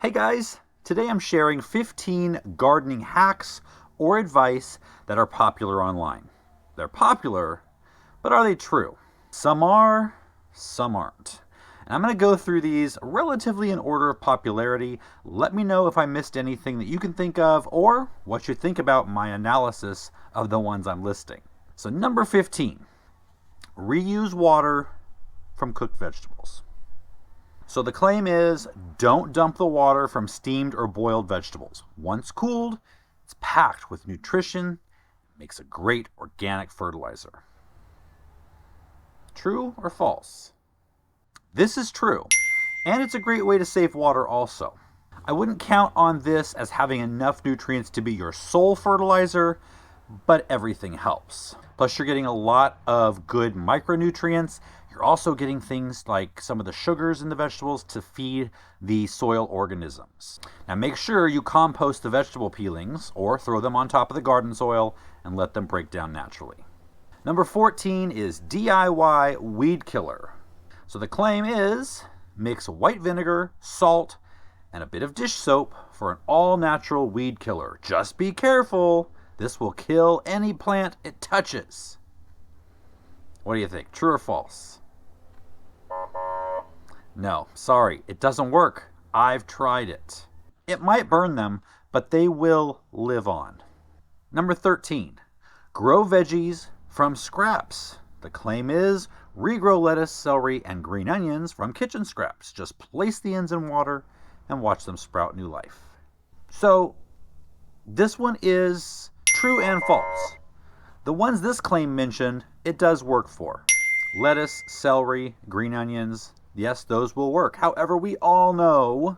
Hey guys, today I'm sharing 15 gardening hacks or advice that are popular online. They're popular, but are they true? Some are, some aren't. And I'm going to go through these relatively in order of popularity. Let me know if I missed anything that you can think of or what you think about my analysis of the ones I'm listing. So number 15, reuse water from cooked vegetables. So the claim is, don't dump the water from steamed or boiled vegetables. Once cooled, it's packed with nutrition, makes a great organic fertilizer. True or false? This is true, and it's a great way to save water also. I wouldn't count on this as having enough nutrients to be your sole fertilizer, but everything helps. Plus, you're getting a lot of good micronutrients. You're also getting things like some of the sugars in the vegetables to feed the soil organisms. Now make sure you compost the vegetable peelings or throw them on top of the garden soil and let them break down naturally. Number 14 is DIY weed killer. So the claim is, mix white vinegar, salt, and a bit of dish soap for an all-natural weed killer. Just be careful. This will kill any plant it touches. What do you think? True or false? No, sorry, it doesn't work. I've tried it. It might burn them, but they will live on. Number 13, grow veggies from scraps. The claim is, regrow lettuce, celery, and green onions from kitchen scraps. Just place the ends in water and watch them sprout new life. So, this one is true and false. The ones this claim mentioned, it does work for. Lettuce, celery, green onions, yes, those will work. However, we all know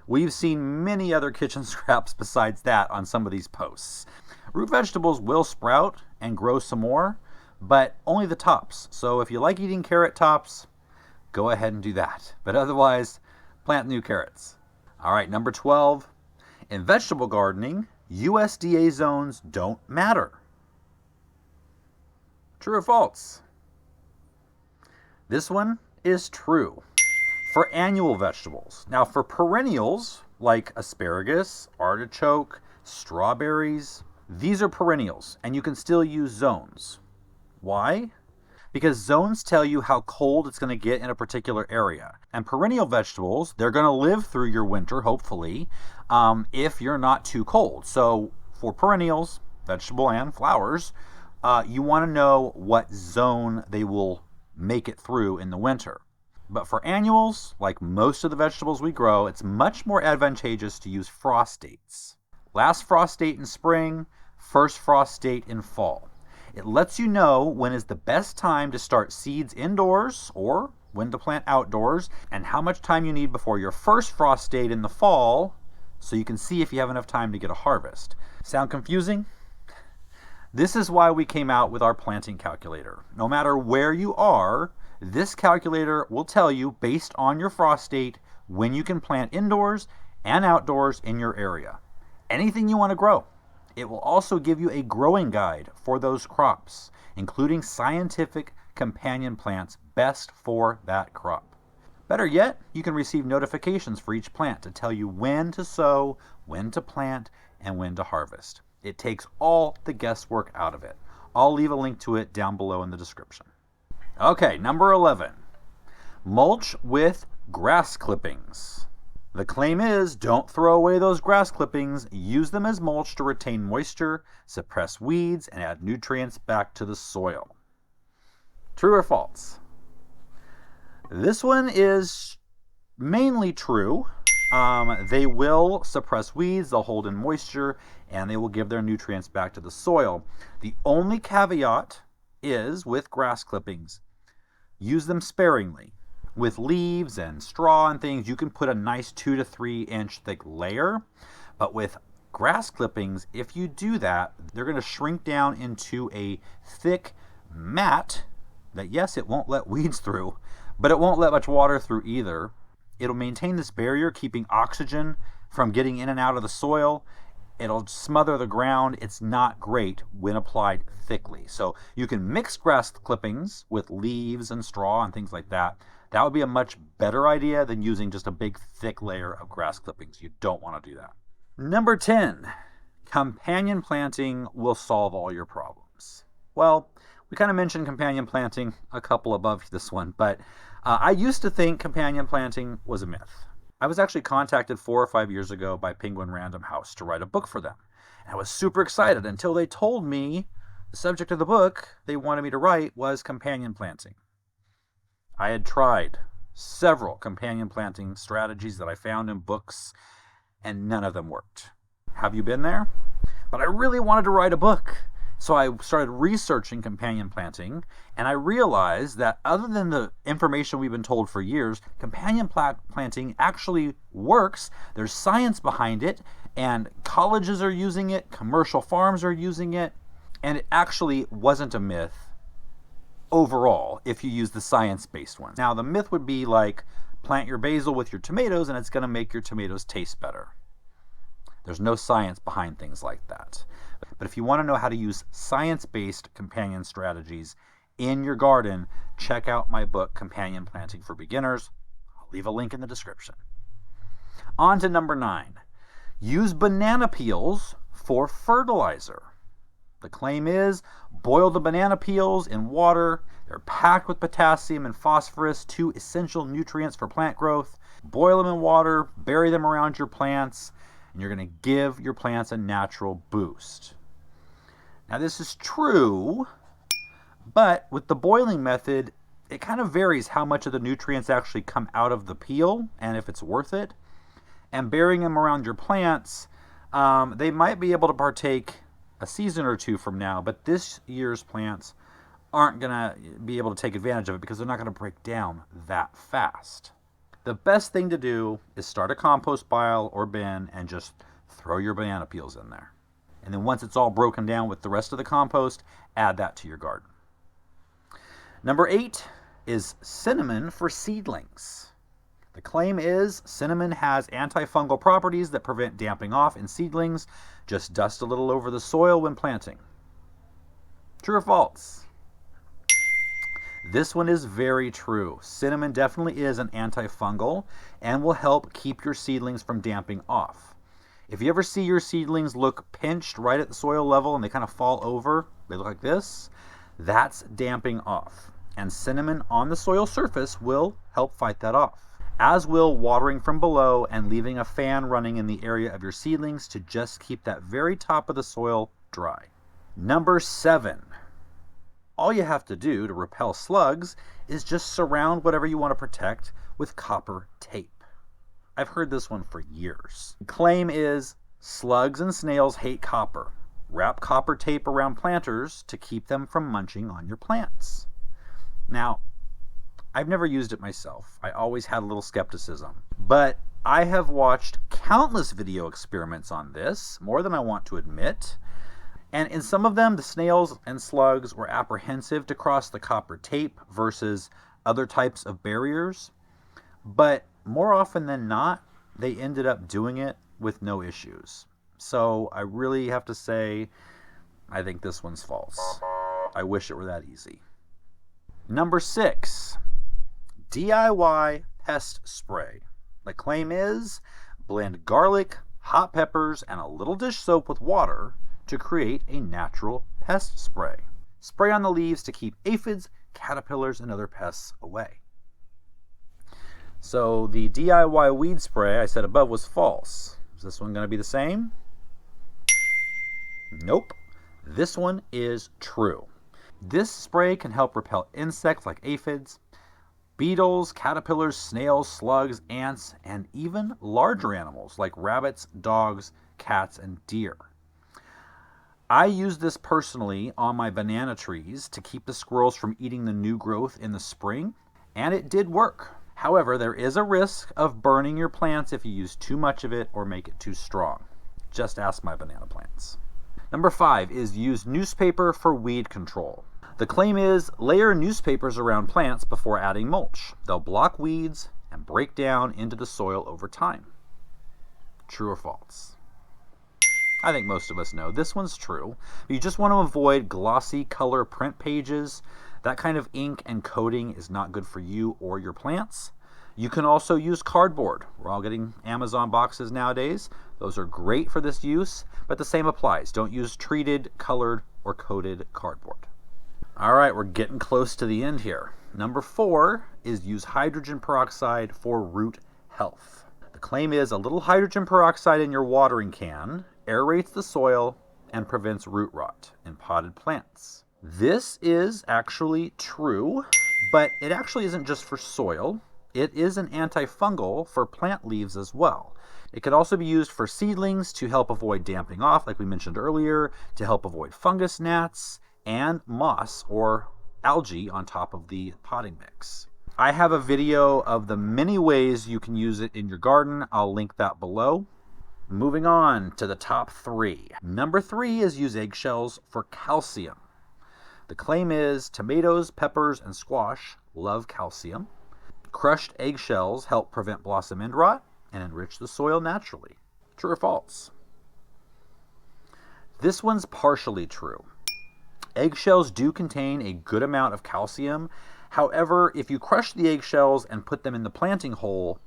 we've seen many other kitchen scraps besides that on some of these posts. Root vegetables will sprout and grow some more, but only the tops. So if you like eating carrot tops, go ahead and do that. But otherwise, plant new carrots. All right, number 12. In vegetable gardening, USDA zones don't matter. True or false? This one is true for annual vegetables. Now for perennials like asparagus, artichoke, strawberries, these are perennials and you can still use zones. Why? Because zones tell you how cold it's going to get in a particular area. And perennial vegetables, they're going to live through your winter, hopefully, if you're not too cold. So for perennials, vegetable and flowers, you want to know what zone they will make it through in the winter. But for annuals, like most of the vegetables we grow, it's much more advantageous to use frost dates. Last frost date in spring, first frost date in fall. It lets you know when is the best time to start seeds indoors or when to plant outdoors and how much time you need before your first frost date in the fall so you can see if you have enough time to get a harvest. Sound confusing? This is why we came out with our planting calculator. No matter where you are, this calculator will tell you, based on your frost date, when you can plant indoors and outdoors in your area. Anything you want to grow. It will also give you a growing guide for those crops, including scientific companion plants best for that crop. Better yet, you can receive notifications for each plant to tell you when to sow, when to plant, and when to harvest. It takes all the guesswork out of it. I'll leave a link to it down below in the description. Okay, number 11. Mulch with grass clippings. The claim is, don't throw away those grass clippings. Use them as mulch to retain moisture, suppress weeds, and add nutrients back to the soil. True or false? This one is mainly true. They will suppress weeds, they'll hold in moisture, and they will give their nutrients back to the soil. The only caveat is with grass clippings, use them sparingly. With leaves and straw and things, you can put a nice 2 to 3 inch thick layer, but with grass clippings, if you do that, they're going to shrink down into a thick mat that, yes, it won't let weeds through, but it won't let much water through either. It'll maintain this barrier, keeping oxygen from getting in and out of the soil. It'll smother the ground. It's not great when applied thickly. So you can mix grass clippings with leaves and straw and things like that. That would be a much better idea than using just a big thick layer of grass clippings. You don't want to do that. Number 10, companion planting will solve all your problems. Well, we kind of mentioned companion planting a couple above this one, but I used to think companion planting was a myth. I was actually contacted 4 or 5 years ago by Penguin Random House to write a book for them. And I was super excited until they told me the subject of the book they wanted me to write was companion planting. I had tried several companion planting strategies that I found in books, and none of them worked. Have you been there? But I really wanted to write a book. So I started researching companion planting, and I realized that other than the information we've been told for years, companion planting actually works. There's science behind it, and colleges are using it, commercial farms are using it, and it actually wasn't a myth overall if you use the science-based ones. Now, the myth would be like, plant your basil with your tomatoes and it's going to make your tomatoes taste better. There's no science behind things like that. But if you want to know how to use science-based companion strategies in your garden, check out my book, Companion Planting for Beginners. I'll leave a link in the description. On to number 9. Use banana peels for fertilizer. The claim is, boil the banana peels in water. They're packed with potassium and phosphorus, 2 essential nutrients for plant growth. Boil them in water, bury them around your plants, and you're going to give your plants a natural boost. Now, this is true, but with the boiling method, it kind of varies how much of the nutrients actually come out of the peel and if it's worth it. And burying them around your plants, they might be able to partake a season or 2 from now, but this year's plants aren't going to be able to take advantage of it because they're not going to break down that fast. The best thing to do is start a compost pile or bin and just throw your banana peels in there. And then once it's all broken down with the rest of the compost, add that to your garden. Number 8 is cinnamon for seedlings. The claim is cinnamon has antifungal properties that prevent damping off in seedlings. Just dust a little over the soil when planting. True or false? This one is very true. Cinnamon definitely is an antifungal and will help keep your seedlings from damping off. If you ever see your seedlings look pinched right at the soil level and they kind of fall over, they look like this, that's damping off. And cinnamon on the soil surface will help fight that off. As will watering from below and leaving a fan running in the area of your seedlings to just keep that very top of the soil dry. Number 7. All you have to do to repel slugs is just surround whatever you want to protect with copper tape. I've heard this one for years. The claim is slugs and snails hate copper. Wrap copper tape around planters to keep them from munching on your plants. Now, I've never used it myself. I always had a little skepticism. But I have watched countless video experiments on this, more than I want to admit. And in some of them, the snails and slugs were apprehensive to cross the copper tape versus other types of barriers. But more often than not, they ended up doing it with no issues. So I really have to say, I think this one's false. I wish it were that easy. Number 6. DIY pest spray. The claim is blend garlic, hot peppers, and a little dish soap with water to create a natural pest spray. Spray on the leaves to keep aphids, caterpillars, and other pests away. So the DIY weed spray I said above was false. Is this one going to be the same? Nope. This one is true. This spray can help repel insects like aphids, beetles, caterpillars, snails, slugs, ants, and even larger animals like rabbits, dogs, cats, and deer. I use this personally on my banana trees to keep the squirrels from eating the new growth in the spring, and it did work. However, there is a risk of burning your plants if you use too much of it or make it too strong. Just ask my banana plants. Number 5 is use newspaper for weed control. The claim is layer newspapers around plants before adding mulch. They'll block weeds and break down into the soil over time. True or false? I think most of us know this one's true. You just want to avoid glossy color print pages That kind of ink and coating is not good for you or your plants. You can also use cardboard. We're all getting Amazon boxes nowadays. Those are great for this use, but the same applies. Don't use treated, colored, or coated cardboard. All right, we're getting close to the end here. Number 4 is use hydrogen peroxide for root health. The claim is a little hydrogen peroxide in your watering can aerates the soil and prevents root rot in potted plants. This is actually true, but it actually isn't just for soil. It is an antifungal for plant leaves as well. It could also be used for seedlings to help avoid damping off, like we mentioned earlier, to help avoid fungus gnats, and moss or algae on top of the potting mix. I have a video of the many ways you can use it in your garden. I'll link that below. Moving on to the top 3. Number 3 is use eggshells for calcium. The claim is tomatoes, peppers, and squash love calcium. Crushed eggshells help prevent blossom end rot and enrich the soil naturally. True or false? This one's partially true. Eggshells do contain a good amount of calcium. However, if you crush the eggshells and put them in the planting hole,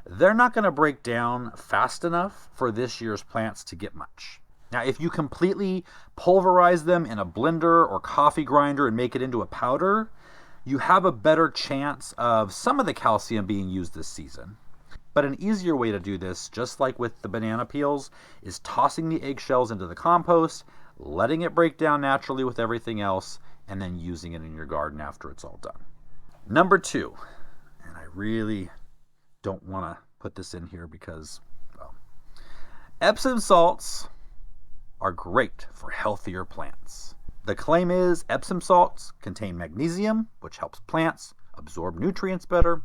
they're not going to break down fast enough for this year's plants to get much. Now, if you completely pulverize them in a blender or coffee grinder and make it into a powder, you have a better chance of some of the calcium being used this season. But an easier way to do this, just like with the banana peels, is tossing the eggshells into the compost, letting it break down naturally with everything else, and then using it in your garden after it's all done. Number 2, and I really don't want to put this in here because, well, Epsom salts are great for healthier plants. The claim is Epsom salts contain magnesium, which helps plants absorb nutrients better.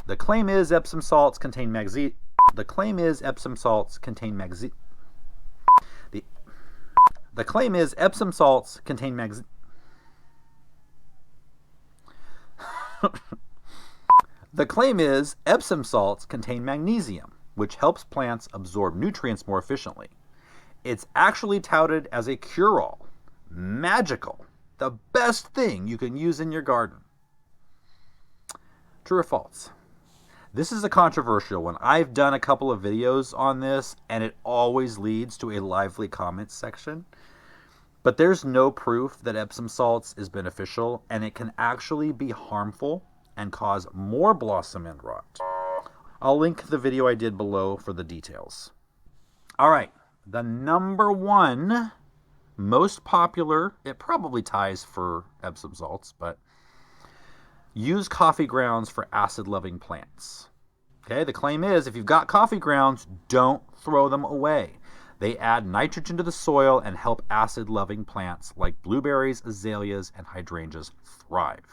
The claim is Epsom salts contain magnesium. The claim is Epsom salts contain magnesium. The claim is Epsom salts contain magnesium. The claim is Epsom salts contain magnesium, which helps plants absorb nutrients more efficiently. It's actually touted as a cure-all. Magical. The best thing you can use in your garden. True or false? This is a controversial one. I've done a couple of videos on this, and it always leads to a lively comments section. But there's no proof that Epsom salts is beneficial, and it can actually be harmful and cause more blossom end rot. I'll link the video I did below for the details. All right, the number 1 most popular, it probably ties for Epsom salts, but use coffee grounds for acid-loving plants. Okay, the claim is if you've got coffee grounds, don't throw them away. They add nitrogen to the soil and help acid-loving plants like blueberries, azaleas, and hydrangeas thrive.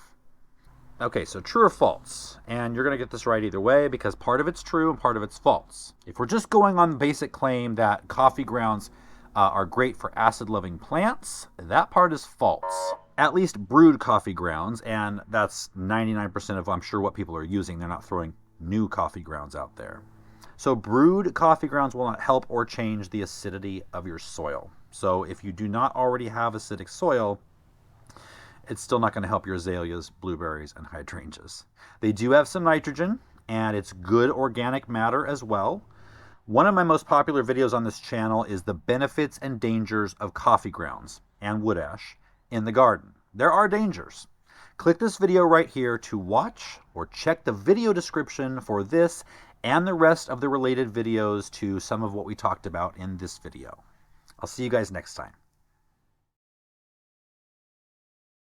Okay, so true or false? And you're going to get this right either way because part of it's true and part of it's false. If we're just going on the basic claim that coffee grounds are great for acid-loving plants, that part is false. At least brewed coffee grounds, and that's 99% of, I'm sure, what people are using. They're not throwing new coffee grounds out there. So brewed coffee grounds will not help or change the acidity of your soil. So if you do not already have acidic soil, it's still not going to help your azaleas, blueberries, and hydrangeas. They do have some nitrogen, and it's good organic matter as well. One of my most popular videos on this channel is the benefits and dangers of coffee grounds and wood ash in the garden. There are dangers. Click this video right here to watch, or check the video description for this and the rest of the related videos to some of what we talked about in this video. I'll see you guys next time.